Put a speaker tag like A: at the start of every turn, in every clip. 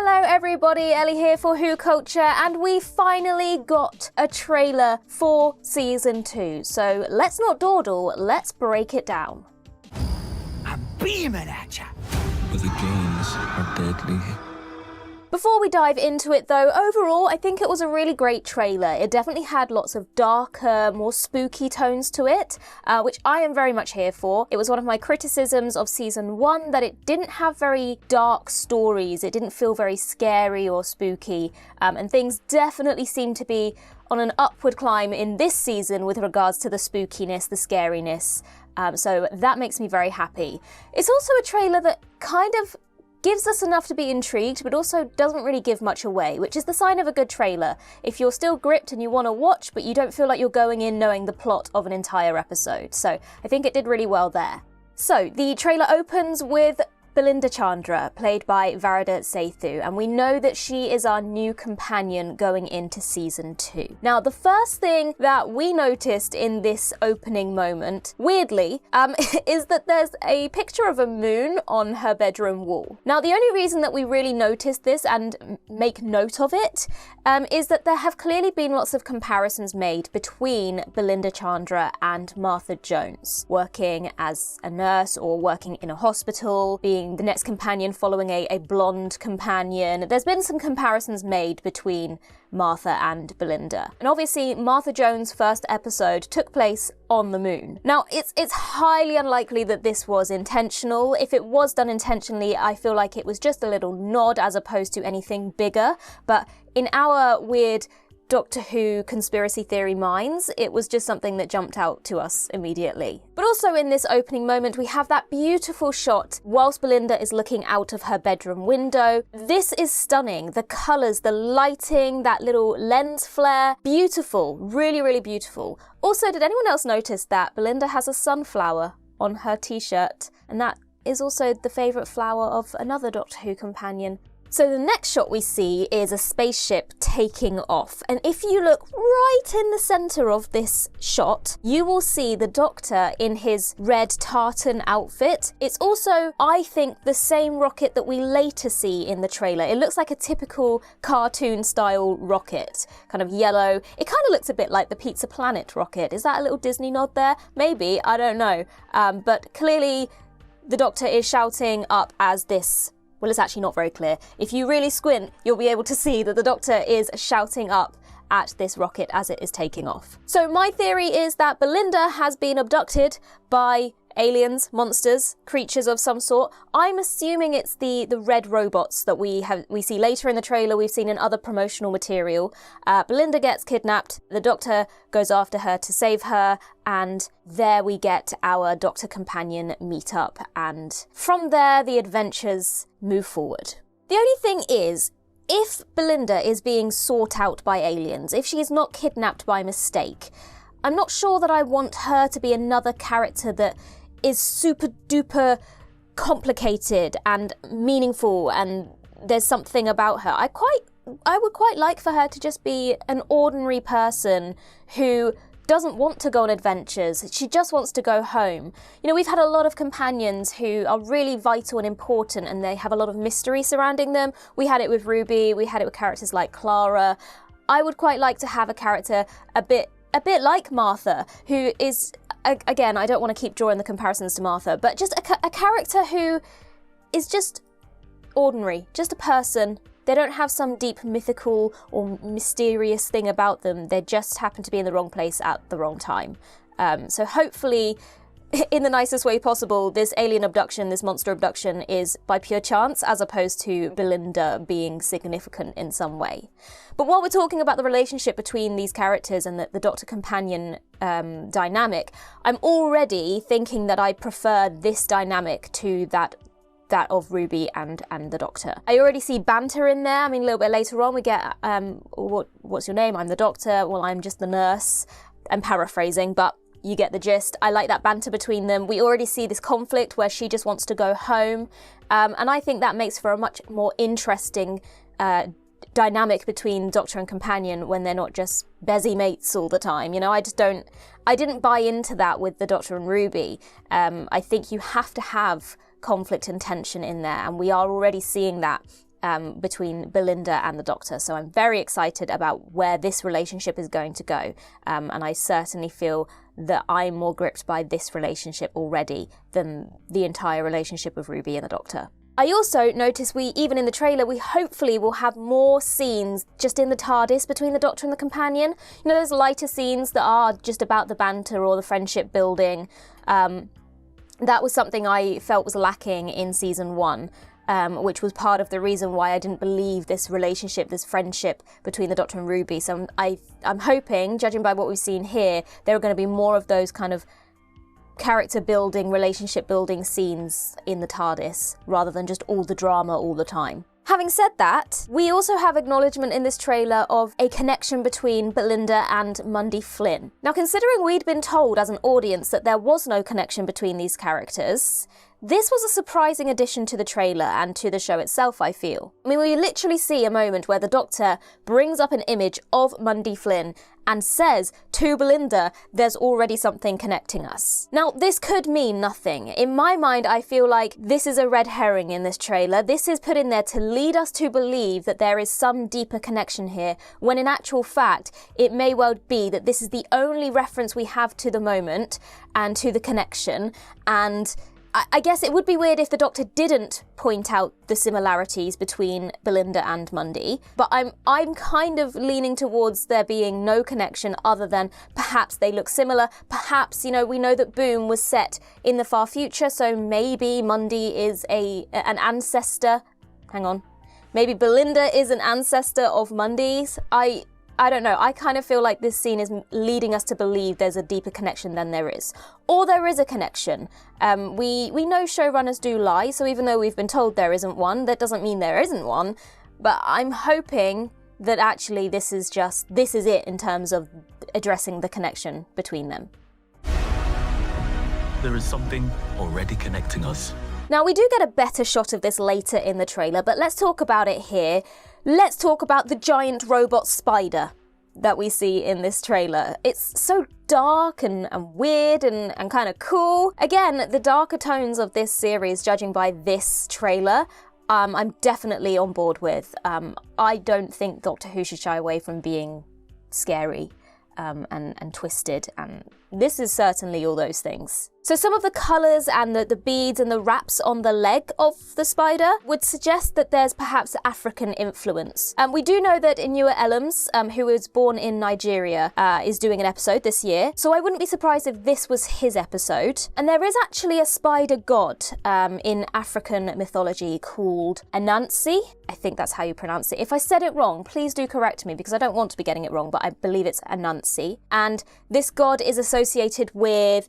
A: Hello everybody, Ellie here for WhoCulture, and we finally got a trailer for Season 2. So let's not dawdle, let's break it down.
B: I'm beaming at ya!
C: But the gains are deadly.
A: Before we dive into it though, overall I think it was a really great trailer. It definitely had lots of darker, more spooky tones to it, which I am very much here for. It was one of my criticisms of Season 1 that it didn't have very dark stories. It didn't feel very scary or spooky, and things definitely seem to be on an upward climb in this season with regards to the spookiness, the scariness, so that makes me very happy. It's also a trailer that kind of gives us enough to be intrigued, but also doesn't really give much away, which is the sign of a good trailer. If you're still gripped and you want to watch, but you don't feel like you're going in knowing the plot of an entire episode. So I think it did really well there. So the trailer opens with Belinda Chandra, played by Varada Sethu, and we know that she is our new companion going into Season 2. Now, the first thing that we noticed in this opening moment, weirdly, is that there's a picture of a moon on her bedroom wall. Now, the only reason that we really noticed this and make note of it is that there have clearly been lots of comparisons made between Belinda Chandra and Martha Jones, working as a nurse or working in a hospital, being the next companion following a blonde companion. There's been some comparisons made between Martha and Belinda. And obviously Martha Jones' first episode took place on the moon. Now, it's highly unlikely that this was intentional. If it was done intentionally, I feel like it was just a little nod as opposed to anything bigger. But in our weird Doctor Who conspiracy theory minds, it was just something that jumped out to us immediately. But also in this opening moment, we have that beautiful shot whilst Belinda is looking out of her bedroom window. This is stunning. The colours, the lighting, that little lens flare, beautiful, really, really beautiful. Also, did anyone else notice that Belinda has a sunflower on her t-shirt? And that is also the favourite flower of another Doctor Who companion. So the next shot we see is a spaceship taking off. And if you look right in the centre of this shot, you will see the Doctor in his red tartan outfit. It's also, I think, the same rocket that we later see in the trailer. It looks like a typical cartoon style rocket, kind of yellow. It kind of looks a bit like the Pizza Planet rocket. Is that a little Disney nod there? Maybe, I don't know. But clearly the Doctor is shouting up as this. Well, it's actually not very clear. If you really squint, you'll be able to see that the Doctor is shouting up at this rocket as it is taking off. So my theory is that Belinda has been abducted by aliens, monsters, creatures of some sort. I'm assuming it's the red robots that we see later in the trailer, we've seen in other promotional material. Belinda gets kidnapped, the Doctor goes after her to save her, and there we get our Doctor companion meet up, and from there the adventures move forward. The only thing is, if Belinda is being sought out by aliens, if she is not kidnapped by mistake, I'm not sure that I want her to be another character that is super duper complicated and meaningful and there's something about her. I would quite like for her to just be an ordinary person who doesn't want to go on adventures. She just wants to go home. You know, we've had a lot of companions who are really vital and important and they have a lot of mystery surrounding them. We had it with Ruby, we had it with characters like Clara. I would quite like to have a character a bit like Martha, who is, again, I don't want to keep drawing the comparisons to Martha, but just a character who is just ordinary, just a person. They don't have some deep mythical or mysterious thing about them. They just happen to be in the wrong place at the wrong time. So hopefully, in the nicest way possible, this alien abduction, this monster abduction is by pure chance as opposed to Belinda being significant in some way. But while we're talking about the relationship between these characters and the Doctor-companion dynamic, I'm already thinking that I prefer this dynamic to that of Ruby and the Doctor. I already see banter in there. I mean, a little bit later on we get, what's your name? I'm the Doctor. Well, I'm just the nurse. I'm paraphrasing, but you get the gist. I like that banter between them. We already see this conflict where she just wants to go home. And I think that makes for a much more interesting dynamic between Doctor and companion when they're not just busy mates all the time. You know, I didn't buy into that with the Doctor and Ruby. I think you have to have conflict and tension in there, and we are already seeing that between Belinda and the Doctor. So I'm very excited about where this relationship is going to go. And I certainly feel that I'm more gripped by this relationship already than the entire relationship of Ruby and the Doctor. I also noticed even in the trailer, we hopefully will have more scenes just in the TARDIS between the Doctor and the companion. You know, those lighter scenes that are just about the banter or the friendship building. That was something I felt was lacking in season 1, which was part of the reason why I didn't believe this relationship, this friendship between the Doctor and Ruby. So I'm hoping, judging by what we've seen here, there are going to be more of those kind of character building, relationship building scenes in the TARDIS, rather than just all the drama all the time. Having said that, we also have acknowledgement in this trailer of a connection between Belinda and Mundy Flynn. Now, considering we'd been told as an audience that there was no connection between these characters, this was a surprising addition to the trailer and to the show itself, I feel. I mean, we literally see a moment where the Doctor brings up an image of Mundy Flynn and says to Belinda, there's already something connecting us. Now, this could mean nothing. In my mind, I feel like this is a red herring in this trailer. This is put in there to lead us to believe that there is some deeper connection here, when in actual fact, it may well be that this is the only reference we have to the moment and to the connection. And I guess it would be weird if the Doctor didn't point out the similarities between Belinda and Mundy, but I'm kind of leaning towards there being no connection other than perhaps they look similar. Perhaps, you know, we know that Boom was set in the far future, so maybe Mundy is an ancestor. Hang on. Maybe Belinda is an ancestor of Mundy's. I don't know, I kind of feel like this scene is leading us to believe there's a deeper connection than there is. Or there is a connection. We know showrunners do lie, so even though we've been told there isn't one, that doesn't mean there isn't one. But I'm hoping that actually this is it in terms of addressing the connection between them.
C: There is something already connecting us.
A: Now, we do get a better shot of this later in the trailer, but let's talk about it here. Let's talk about the giant robot spider that we see in this trailer. It's so dark and weird and kind of cool. Again, the darker tones of this series, judging by this trailer, I'm definitely on board with. I don't think Doctor Who should shy away from being scary and twisted, and this is certainly all those things. So some of the colours and the beads and the wraps on the leg of the spider would suggest that there's perhaps African influence. We do know that Inua Ellams, who was born in Nigeria, is doing an episode this year, so I wouldn't be surprised if this was his episode. And there is actually a spider god in African mythology called Anansi. I think that's how you pronounce it. If I said it wrong, please do correct me, because I don't want to be getting it wrong, but I believe it's Anansi. And this god is associated with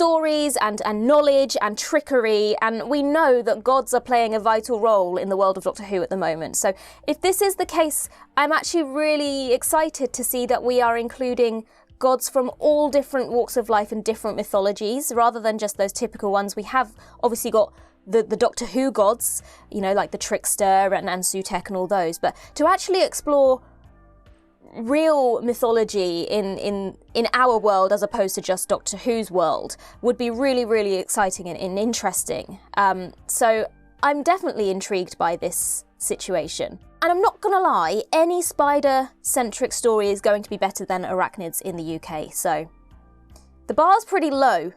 A: stories and knowledge and trickery, and we know that gods are playing a vital role in the world of Doctor Who at the moment. So if this is the case, I'm actually really excited to see that we are including gods from all different walks of life and different mythologies, rather than just those typical ones. We have obviously got the Doctor Who gods, you know, like the Trickster and Sutek and all those, but to actually explore real mythology in our world as opposed to just Doctor Who's world would be really, really exciting and interesting. So I'm definitely intrigued by this situation. And I'm not gonna lie, any spider-centric story is going to be better than arachnids in the UK, so the bar's pretty low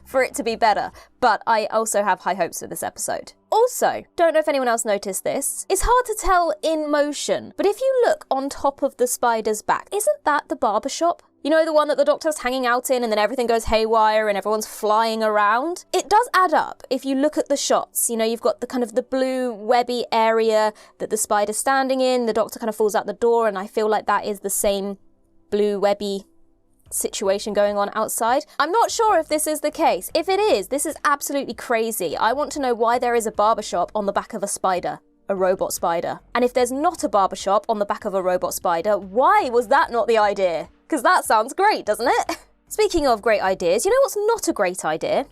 A: for it to be better, but I also have high hopes for this episode. Also, don't know if anyone else noticed this, it's hard to tell in motion, but if you look on top of the spider's back, isn't that the barbershop? You know, the one that the Doctor's hanging out in and then everything goes haywire and everyone's flying around? It does add up if you look at the shots. You know, you've got the kind of the blue webby area that the spider's standing in, the Doctor kind of falls out the door, and I feel like that is the same blue webby situation going on outside. I'm not sure if this is the case. If it is, this is absolutely crazy. I want to know why there is a barbershop on the back of a spider, a robot spider. And if there's not a barbershop on the back of a robot spider, why was that not the idea? Because that sounds great, doesn't it? Speaking of great ideas, you know what's not a great idea?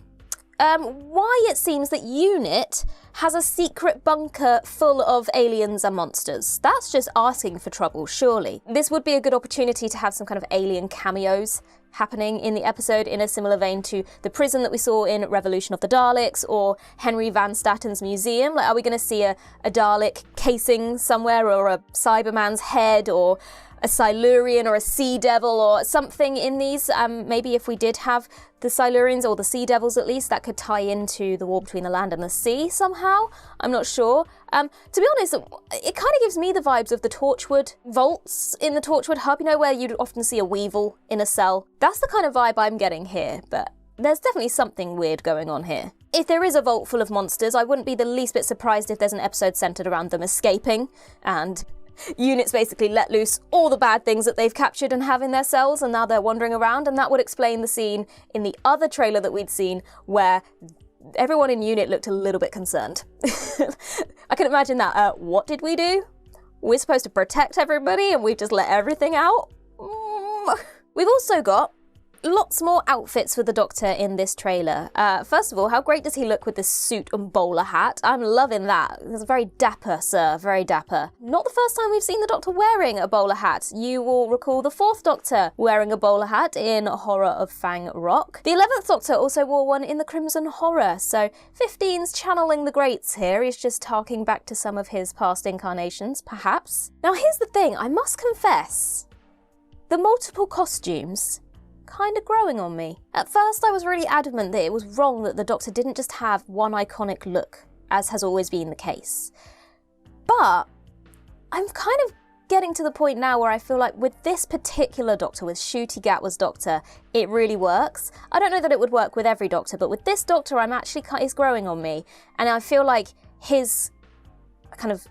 A: Why it seems that UNIT has a secret bunker full of aliens and monsters. That's just asking for trouble, surely. This would be a good opportunity to have some kind of alien cameos happening in the episode in a similar vein to the prison that we saw in Revolution of the Daleks or Henry Van Statten's museum? Like, are we going to see a Dalek casing somewhere, or a Cyberman's head, or a Silurian or a Sea Devil or something in these? Maybe if we did have the Silurians, or the Sea Devils at least, that could tie into the war between the land and the sea somehow. I'm not sure. To be honest, it kind of gives me the vibes of the Torchwood vaults in the Torchwood hub, you know, where you'd often see a weevil in a cell. That's the kind of vibe I'm getting here, but there's definitely something weird going on here. If there is a vault full of monsters, I wouldn't be the least bit surprised if there's an episode centered around them escaping, and units basically let loose all the bad things that they've captured and have in their cells, and now they're wandering around, and that would explain the scene in the other trailer that we'd seen where everyone in unit looked a little bit concerned. I can imagine that. What did we do? We're supposed to protect everybody and we've just let everything out? We've also got lots more outfits for the Doctor in this trailer. First of all, how great does he look with this suit and bowler hat? I'm loving that. It's very dapper, sir, very dapper. Not the first time we've seen the Doctor wearing a bowler hat. You will recall the 4th Doctor wearing a bowler hat in Horror of Fang Rock. The 11th Doctor also wore one in the Crimson Horror, so 15's channeling the greats here. He's just harking back to some of his past incarnations, perhaps. Now here's the thing, I must confess, the multiple costumes kind of growing on me. At first I was really adamant that it was wrong that the Doctor didn't just have one iconic look, as has always been the case. But I'm kind of getting to the point now where I feel like with this particular Doctor, with Ncuti Gatwa's Doctor, it really works. I don't know that it would work with every Doctor, but with this Doctor it's growing on me, and I feel like his kind of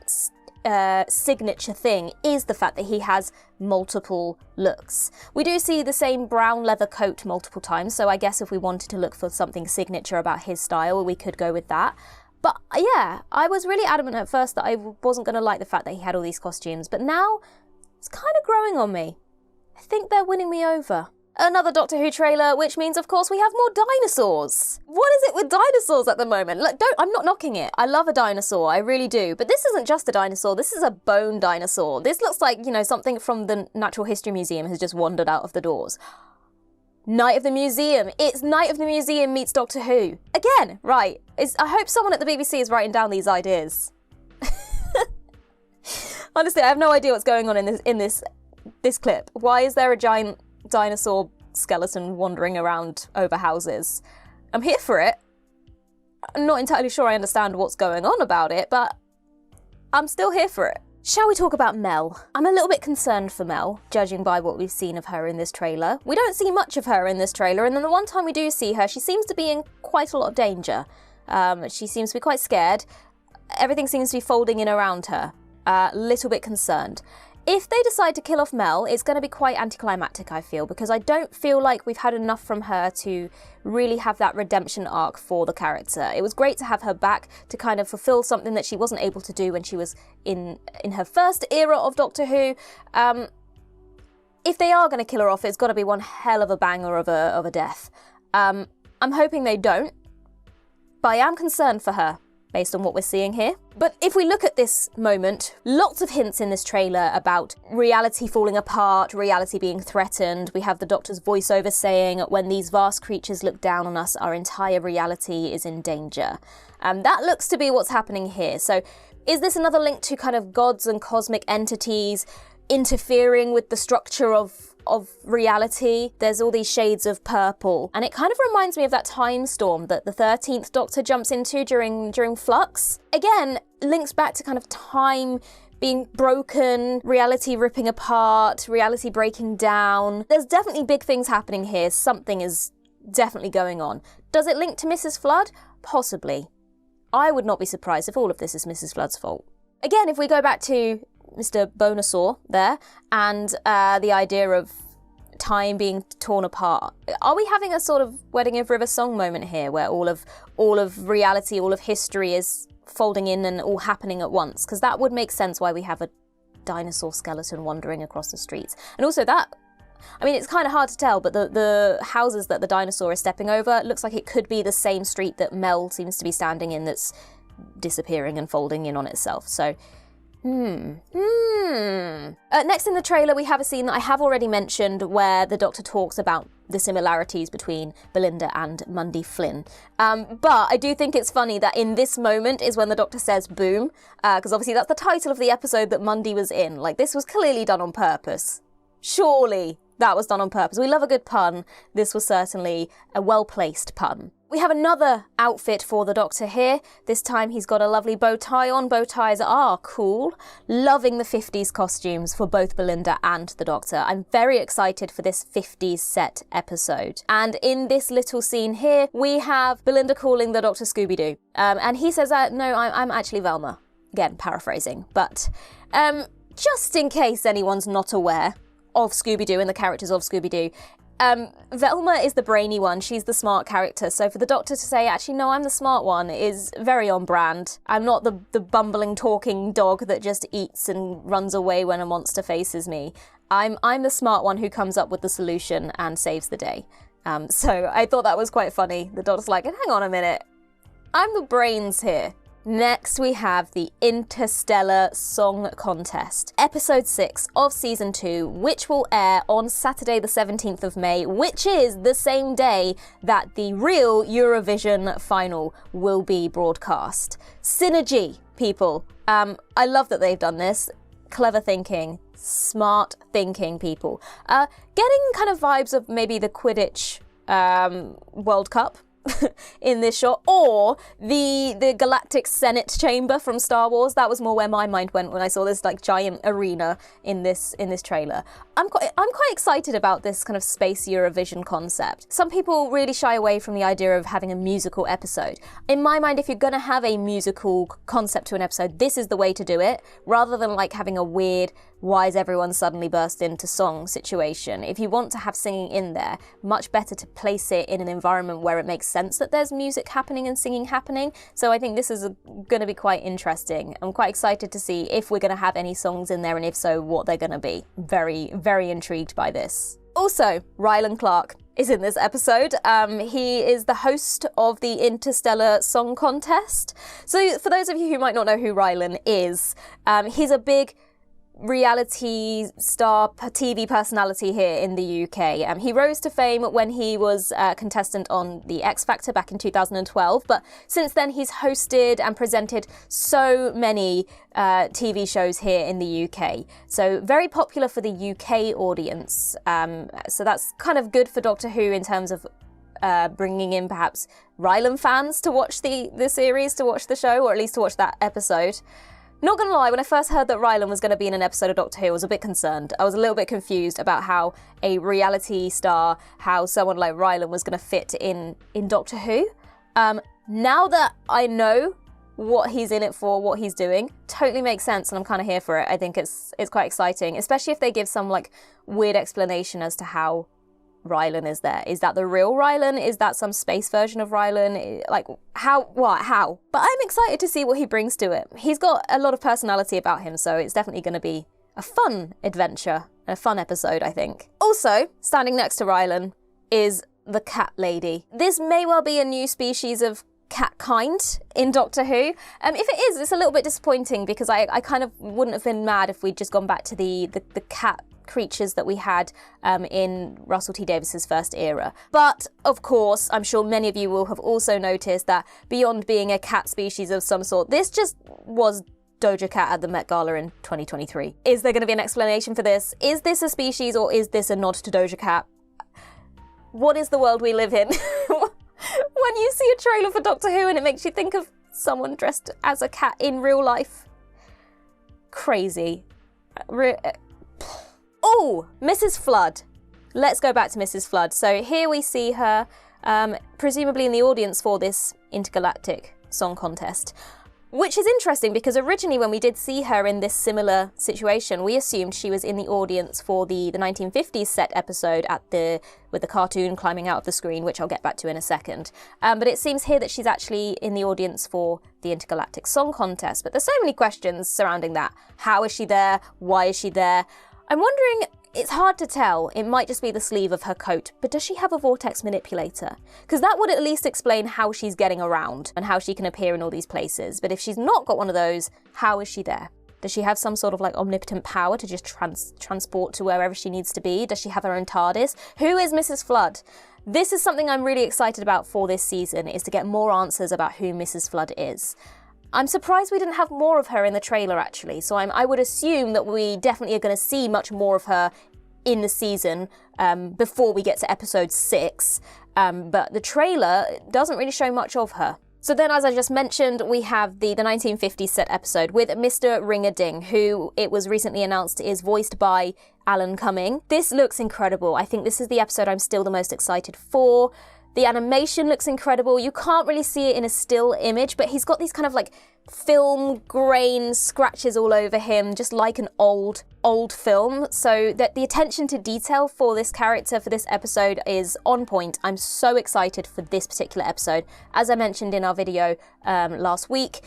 A: signature thing is the fact that he has multiple looks. We do see the same brown leather coat multiple times, so I guess if we wanted to look for something signature about his style, we could go with that. But yeah, I was really adamant at first that I wasn't going to like the fact that he had all these costumes, but now it's kind of growing on me. I think they're winning me over. Another Doctor Who trailer, which means, of course, we have more dinosaurs. What is it with dinosaurs at the moment? Look, I'm not knocking it. I love a dinosaur, I really do. But this isn't just a dinosaur, this is a bone dinosaur. This looks like, you know, something from the Natural History Museum has just wandered out of the doors. Night of the Museum. It's Night of the Museum meets Doctor Who. Again, right. I hope someone at the BBC is writing down these ideas. Honestly, I have no idea what's going on in this clip. Why is there a giant dinosaur skeleton wandering around over houses? I'm here for it. I'm not entirely sure I understand what's going on about it, but I'm still here for it. Shall we talk about Mel? I'm a little bit concerned for Mel, judging by what we've seen of her in this trailer. We don't see much of her in this trailer, and then the one time we do see her, she seems to be in quite a lot of danger. She seems to be quite scared. Everything seems to be folding in around her. Little bit concerned. If they decide to kill off Mel, it's going to be quite anticlimactic, I feel, because I don't feel like we've had enough from her to really have that redemption arc for the character. It was great to have her back to kind of fulfill something that she wasn't able to do when she was in her first era of Doctor Who. If they are going to kill her off, it's got to be one hell of a banger of a death. I'm hoping they don't, but I am concerned for her, based on what we're seeing here. But if we look at this moment, lots of hints in this trailer about reality falling apart, reality being threatened. We have the Doctor's voiceover saying, when these vast creatures look down on us, our entire reality is in danger. That looks to be what's happening here. So is this another link to kind of gods and cosmic entities interfering with the structure of reality? There's all these shades of purple, and it kind of reminds me of that time storm that the 13th Doctor jumps into during Flux. Again, links back to kind of time being broken, reality ripping apart, reality breaking down. There's definitely big things happening here. Something is definitely going on. Does it link to Mrs. Flood? Possibly. I would not be surprised if all of this is Mrs. Flood's fault. Again, if we go back to Mr. Bonasaur there, and the idea of time being torn apart. Are we having a sort of Wedding of River Song moment here, where all of reality, all of history is folding in and all happening at once? Because that would make sense why we have a dinosaur skeleton wandering across the streets. And also that, I mean, it's kind of hard to tell, but the houses that the dinosaur is stepping over, it looks like it could be the same street that Mel seems to be standing in that's disappearing and folding in on itself. So, Next in the trailer, we have a scene that I have already mentioned where the Doctor talks about the similarities between Belinda and Mundy Flynn. But I do think it's funny that in this moment is when the Doctor says boom, because obviously that's the title of the episode that Mundy was in. Like, this was clearly done on purpose. Surely that was done on purpose. We love a good pun. This was certainly a well-placed pun. We have another outfit for the Doctor here. This time he's got a lovely bow tie on. Bow ties are cool. Loving the 50s costumes for both Belinda and the Doctor. I'm very excited for this 50s set episode. And in this little scene here, we have Belinda calling the Doctor Scooby-Doo. And he says, no, I'm actually Velma. Again, paraphrasing. But just in case anyone's not aware of Scooby-Doo and the characters of Scooby-Doo, Velma is the brainy one, she's the smart character, so for the Doctor to say, actually, no, I'm the smart one, is very on brand. I'm not the bumbling, talking dog that just eats and runs away when a monster faces me. I'm the smart one who comes up with the solution and saves the day. So I thought that was quite funny. The Doctor's like, hang on a minute, I'm the brains here. Next, we have the Interstellar Song Contest, episode 6 of season 2, which will air on Saturday the 17th of May, which is the same day that the real Eurovision final will be broadcast. Synergy, people. I love that they've done this. Clever thinking, smart thinking, people. Getting kind of vibes of maybe the Quidditch World Cup in this shot, or the Galactic Senate Chamber from Star Wars. That was more where my mind went when I saw this like giant arena in this trailer. I'm quite excited about this kind of space Eurovision concept. Some people really shy away from the idea of having a musical episode. In my mind, if you're gonna have a musical concept to an episode, this is the way to do it, rather than like having a weird why is everyone suddenly burst into song situation. If you want to have singing in there, much better to place it in an environment where it makes sense that there's music happening and singing happening. So I think this is going to be quite interesting. I'm quite excited to see if we're going to have any songs in there, and if so, what they're going to be. Very, very intrigued by this. Also, Rylan Clark is in this episode. He is the host of the Interstellar Song Contest. So for those of you who might not know who Rylan is, he's a big reality star TV personality here in the UK. He rose to fame when he was a contestant on The X Factor back in 2012, but since then he's hosted and presented so many TV shows here in the UK. So very popular for the UK audience. So that's kind of good for Doctor Who in terms of bringing in perhaps Rylan fans to watch the series, to watch the show, or at least to watch that episode. Not gonna lie, when I first heard that Rylan was gonna be in an episode of Doctor Who, I was a bit concerned. I was a little bit confused about how a reality star, how someone like Rylan was gonna fit in Doctor Who. Now that I know what he's in it for, what he's doing, totally makes sense, and I'm kind of here for it. I think it's quite exciting, especially if they give some like weird explanation as to how Rylan is there. Is that the real Rylan? Is that some space version of Rylan? Like, how? What? How? But I'm excited to see what he brings to it. He's got a lot of personality about him, so it's definitely going to be a fun adventure, a fun episode, I think. Also, standing next to Rylan is the cat lady. This may well be a new species of cat kind in Doctor Who. If it is, it's a little bit disappointing, because I kind of wouldn't have been mad if we'd just gone back to the cat creatures that we had in Russell T Davies's first era. But of course, I'm sure many of you will have also noticed that beyond being a cat species of some sort, this just was Doja Cat at the Met Gala in 2023. Is there going to be an explanation for this? Is this a species, or is this a nod to Doja Cat? What is the world we live in? When you see a trailer for Doctor Who and it makes you think of someone dressed as a cat in real life. Crazy. Oh, Mrs. Flood. Let's go back to Mrs. Flood. So here we see her, presumably in the audience for this intergalactic song contest, which is interesting because originally when we did see her in this similar situation, we assumed she was in the audience for the 1950s set episode with the cartoon climbing out of the screen, which I'll get back to in a second. But it seems here that she's actually in the audience for the intergalactic song contest. But there's so many questions surrounding that. How is she there? Why is she there? I'm wondering, it's hard to tell. It might just be the sleeve of her coat, but does she have a vortex manipulator? Because that would at least explain how she's getting around and how she can appear in all these places. But if she's not got one of those, how is she there? Does she have some sort of like omnipotent power to just transport to wherever she needs to be? Does she have her own TARDIS? Who is Mrs. Flood? This is something I'm really excited about for this season, is to get more answers about who Mrs. Flood is. I'm surprised we didn't have more of her in the trailer, actually, so I would assume that we definitely are going to see much more of her in the season before we get to episode 6, but the trailer doesn't really show much of her. So then, as I just mentioned, we have the 1950s set episode with Mr. Ring-a-Ding, who it was recently announced is voiced by Alan Cumming. This looks incredible. I think this is the episode I'm still the most excited for. The animation looks incredible. You can't really see it in a still image, but he's got these kind of like film grain scratches all over him, just like an old film. So that the attention to detail for this character for this episode is on point. I'm so excited for this particular episode. As I mentioned in our video last week,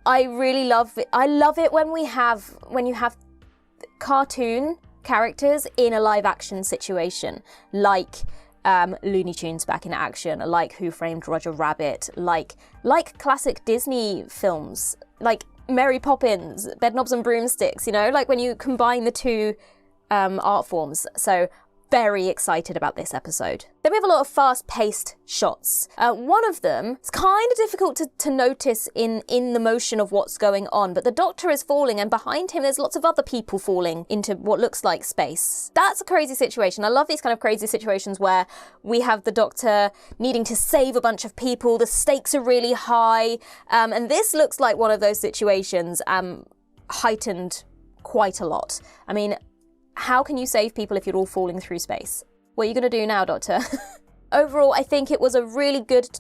A: I really love it. I love it when you have cartoon characters in a live action situation, like Looney Tunes back in action, like Who Framed Roger Rabbit, like classic Disney films, like Mary Poppins, Bedknobs and Broomsticks, you know, like when you combine the two art forms. So very excited about this episode. Then we have a lot of fast-paced shots. One of them is kind of difficult to notice in the motion of what's going on, but the Doctor is falling and behind him there's lots of other people falling into what looks like space. That's a crazy situation. I love these kind of crazy situations where we have the Doctor needing to save a bunch of people, the stakes are really high, and this looks like one of those situations, heightened quite a lot. I mean, how can you save people if you're all falling through space? What are you going to do now, Doctor? Overall, I think it was a really good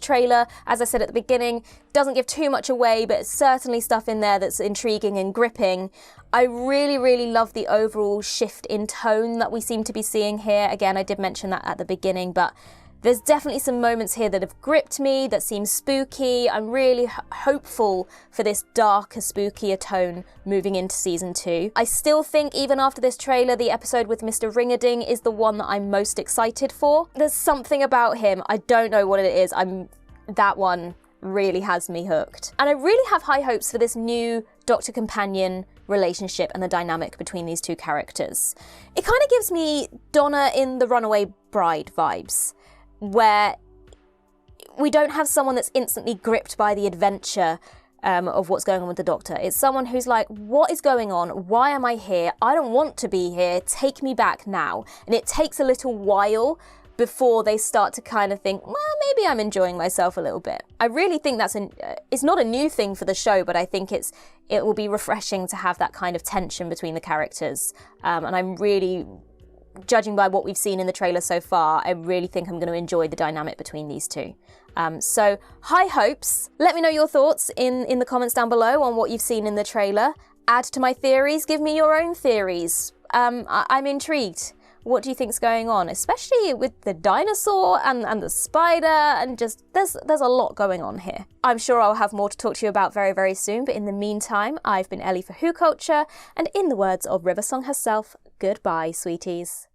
A: trailer. As I said at the beginning, doesn't give too much away, but certainly stuff in there that's intriguing and gripping. I really, really love the overall shift in tone that we seem to be seeing here. Again, I did mention that at the beginning, but there's definitely some moments here that have gripped me, that seem spooky. I'm really hopeful for this darker, spookier tone moving into season 2. I still think, even after this trailer, the episode with Mr. Ring-a-Ding is the one that I'm most excited for. There's something about him, I don't know what it is, that one really has me hooked. And I really have high hopes for this new Doctor-companion relationship and the dynamic between these two characters. It kind of gives me Donna in The Runaway Bride vibes, where we don't have someone that's instantly gripped by the adventure of what's going on with the Doctor. It's someone who's like, what is going on? Why am I here? I don't want to be here. Take me back now. And it takes a little while before they start to kind of think, well, maybe I'm enjoying myself a little bit. I really think it's not a new thing for the show, but I think it will be refreshing to have that kind of tension between the characters. And I'm really, judging by what we've seen in the trailer so far, I really think I'm going to enjoy the dynamic between these two. So high hopes. Let me know your thoughts in the comments down below on what you've seen in the trailer. Add to my theories. Give me your own theories. I'm intrigued. What do you think's going on? Especially with the dinosaur and the spider, and just there's a lot going on here. I'm sure I'll have more to talk to you about very, very soon, but in the meantime, I've been Ellie for WhoCulture, and in the words of Riversong herself, goodbye, sweeties.